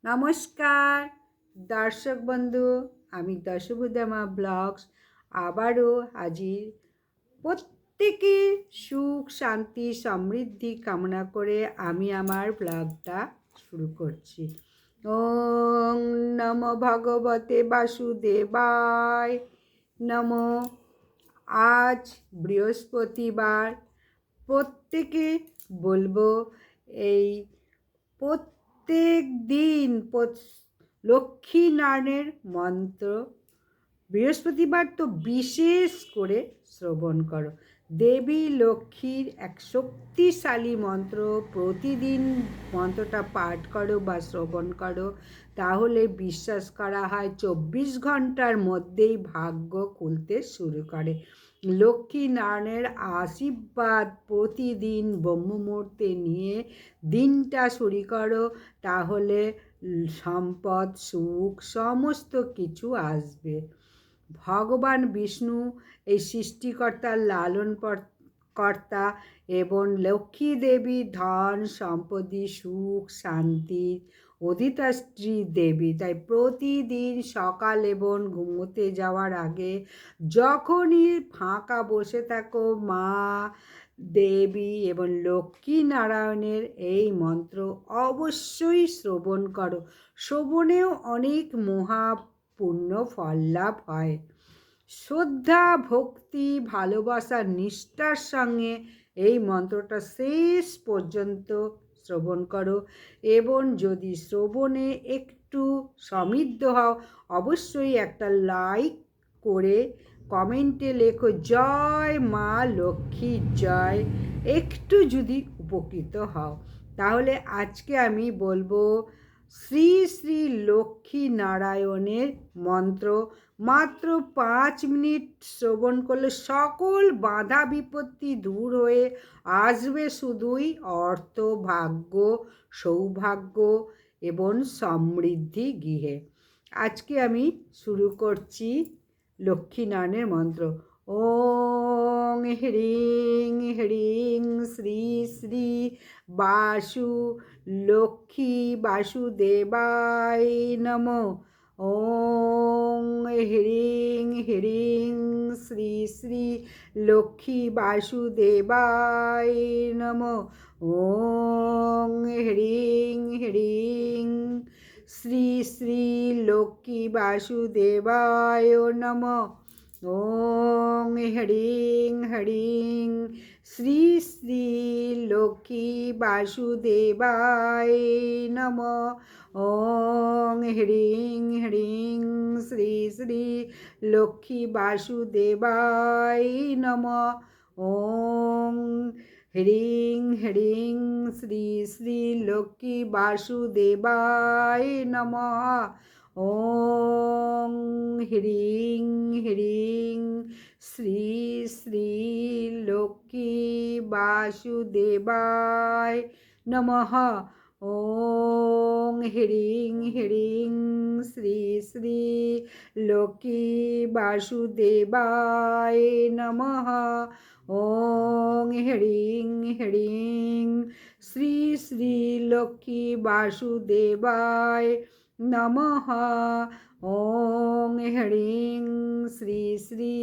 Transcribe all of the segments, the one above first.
নমস্কার দর্শক বন্ধু, আমি দশভুজামা ব্লগস আবারও হাজির। প্রত্যেকে সুখ শান্তি সমৃদ্ধি কামনা করে আমি আমার ব্লগটা শুরু করছি। ওং নমো ভগবতে বাসুদেবায় নমো। আজ বৃহস্পতিবার। প্রত্যেকে বলবো এই প্রত্যেক দিন লক্ষ্মী নারায়ণের মন্ত্র বৃহস্পতিবার তো বিশেষ করে শ্রবণ করো। দেবী লক্ষ্মীর এক শক্তিশালী মন্ত্র, প্রতিদিন মন্ত্রটা পাঠ করো বা শ্রবণ করো, তাহলে বিশ্বাস করা হয় 24 ঘন্টার মধ্যেই ভাগ্য খুলতে শুরু করে। লক্ষ্মী নারায়ণের আশীর্বাদ প্রতিদিন ব্রহ্ম মুহূর্তে নিয়ে দিনটা শুরু করো, তাহলে সম্পদ সুখ সমস্ত কিছু আসবে। ভগবান বিষ্ণু এই সৃষ্টিকর্তার লালন কর্তা এবং লক্ষ্মী দেবী ধন সম্পত্তি সুখ শান্তির অধিষ্ঠাত্রী দেবী। তাই প্রতিদিন সকাল এবং ঘুমোতে যাওয়ার আগে যখনই ফাঁকা বসে থাকো, মা দেবী এবং লক্ষ্মী নারায়ণের এই মন্ত্র অবশ্যই শ্রবণ করো। শ্রবণেও অনেক মহাপুণ্য ফল লাভ হয়। শ্রদ্ধা ভক্তি ভালোবাসা নিষ্ঠার সঙ্গে এই মন্ত্রটা শেষ পর্যন্ত শ্রবণ করো, এবং যদি শ্রবণে একটু সমৃদ্ধ হও অবশ্যই একটা লাইক করে কমেন্টে লেখো জয় মা লক্ষ্মী জয়। একটু যদি উপকৃত হও, তাহলে আজকে আমি বলবো শ্রী শ্রী লক্ষ্মী নারায়ণের মন্ত্র। মাত্র 5 মিনিট শ্রবণ করলে সকল বাধা বিপত্তি দূর হয়ে আসবে শুধুই অর্থ ভাগ্য সৌভাগ্য এবং সমৃদ্ধি গৃহে। আজকে আমি শুরু করছি লক্ষ্মীনারায়ণের মন্ত্র। ওং হ্রিং হ্রিং শ্রী শ্রী বাসু লক্ষ্মী বাসুদেবায় নমঃ। ওং হ্রিং হ্রিং শ্রী শ্রী লক্ষ্মী বাসুদেবায় নমঃ। ওং হ্রিং হ্রিং শ্রী শ্রী লক্ষ্মী বাসুদেবায় নমঃ। ওং হ্রিং হ্রিং শ্রী শ্রী লক্ষ্মী বাসুদেবায় নমঃ। ওং হ্রিং হ্রিং শ্রী শ্রী লক্ষ্মী বাসুদেবায় নমঃ। ওং হ্রিং হ্রিং শ্রী শ্রী লক্ষ্মী বাসুদেবায় নমঃ। ওং হ্রিং হ্রিং শ্রী শ্রী লক্ষ্মী বাসুদেবায় নমঃ। ওং হ্রিং হ্রিং শ্রী শ্রী লক্ষ্মী বাসুদেবায় নমঃ। ওং হ্রিং হ্রিং শ্রী শ্রী লক্ষ্মী বাসুদেবায় নমঃ। ওং হ্রিং শ্রী শ্রী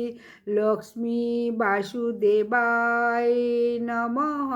লক্ষ্মী বাসুদেবায় নমঃ।